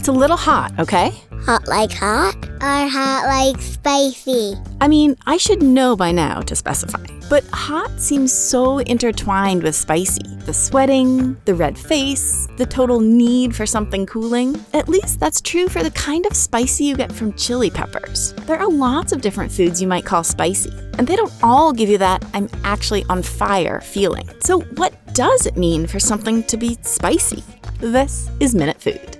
a little hot, okay? Hot like hot or hot like spicy? I mean, I should know by now to specify. But hot seems so intertwined with spicy. The sweating, the red face, the total need for something cooling. At least that's true for the kind of spicy you get from chili peppers. There are lots of different foods you might call spicy, and they don't all give you that I'm actually on fire feeling. So what does it mean for something to be spicy? This is MinuteFood.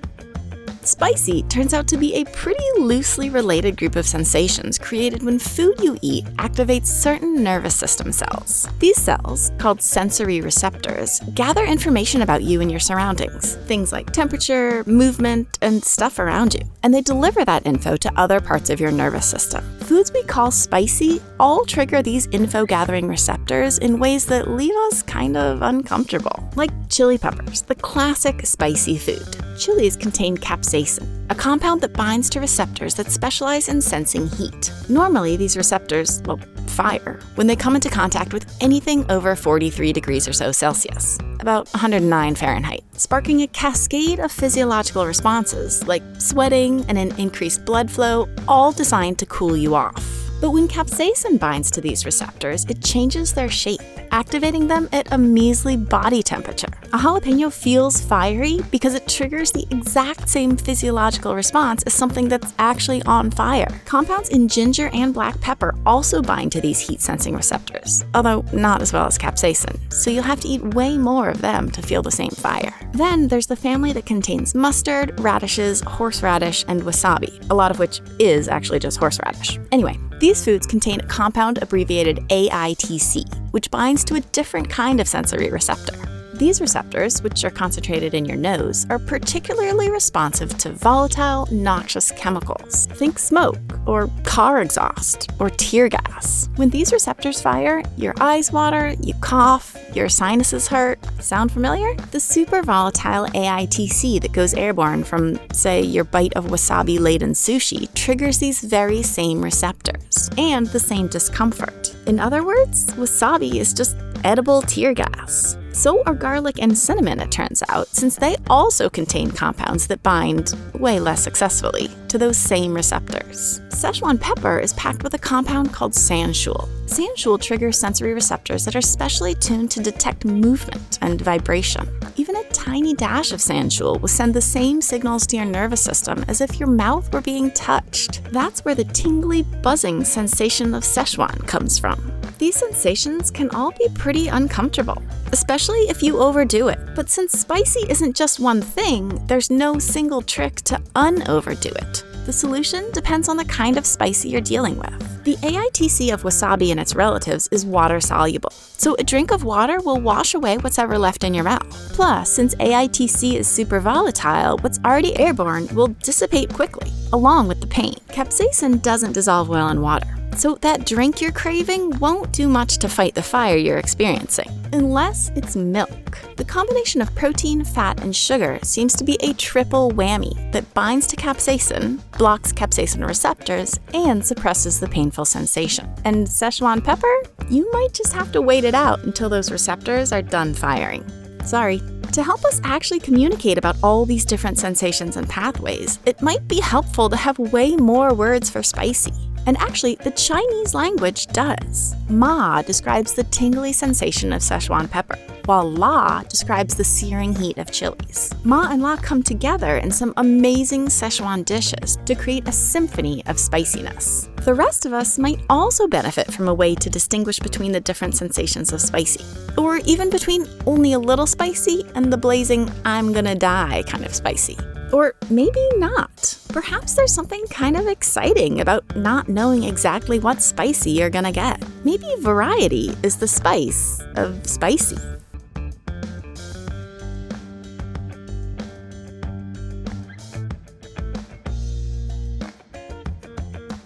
Spicy turns out to be a pretty loosely related group of sensations created when food you eat activates certain nervous system cells. These cells, called sensory receptors, gather information about you and your surroundings, things like temperature, movement, and stuff around you, and they deliver that info to other parts of your nervous system. Foods we call spicy all trigger these info-gathering receptors in ways that leave us kind of uncomfortable. Like chili peppers, the classic spicy food. Chilies contain capsaicin, a compound that binds to receptors that specialize in sensing heat. Normally, these receptors, fire, when they come into contact with anything over 43 degrees or so Celsius, about 109 Fahrenheit, sparking a cascade of physiological responses like sweating and an increased blood flow, all designed to cool you off. But when capsaicin binds to these receptors, it changes their shape, activating them at a measly body temperature. A jalapeno feels fiery because it triggers the exact same physiological response as something that's actually on fire. Compounds in ginger and black pepper also bind to these heat-sensing receptors, although not as well as capsaicin, so you'll have to eat way more of them to feel the same fire. Then there's the family that contains mustard, radishes, horseradish, and wasabi, a lot of which is actually just horseradish. Anyway, these foods contain a compound abbreviated 𝗂𝗡C, which binds to a different kind of sensory receptor. These receptors, which are concentrated in your nose, are particularly responsive to volatile, noxious chemicals. Think smoke, or car exhaust, or tear gas. When these receptors fire, your eyes water, you cough, your sinuses hurt. Sound familiar? The super volatile 𝗂𝗡C that goes airborne from, say, your bite of wasabi-laden sushi triggers these very same receptors, and the same discomfort. In other words, wasabi is just edible tear gas. So are garlic and cinnamon, it turns out, since they also contain compounds that bind, way less successfully, to those same receptors. Szechuan pepper is packed with a compound called sanshool. Sanshool triggers sensory receptors that are specially tuned to detect movement and vibration. Even a tiny dash of sanshool will send the same signals to your nervous system as if your mouth were being touched. That's where the tingly, buzzing sensation of Szechuan comes from. These sensations can all be pretty uncomfortable, especially if you overdo it. But since spicy isn't just one thing, there's no single trick to un-overdo it. The solution depends on the kind of spicy you're dealing with. The 𝗂𝗡C of wasabi and its relatives is water-soluble, so a drink of water will wash away what's ever left in your mouth. Plus, since 𝗂𝗡C is super volatile, what's already airborne will dissipate quickly, along with the pain. Capsaicin doesn't dissolve well in water, so that drink you're craving won't do much to fight the fire you're experiencing, unless it's milk. The combination of protein, fat, and sugar seems to be a triple whammy that binds to capsaicin, blocks capsaicin receptors, and suppresses the painful sensation. And Szechuan pepper? You might just have to wait it out until those receptors are done firing. Sorry. To help us actually communicate about all these different sensations and pathways, it might be helpful to have way more words for spicy. And actually, the Chinese language does. Ma describes the tingly sensation of Szechuan pepper, while la describes the searing heat of chilies. Ma and la come together in some amazing Szechuan dishes to create a symphony of spiciness. The rest of us might also benefit from a way to distinguish between the different sensations of spicy, or even between only a little spicy and the blazing I'm gonna die kind of spicy. Or maybe not. Perhaps there's something kind of exciting about not knowing exactly what spicy you're gonna get. Maybe variety is the spice of spicy.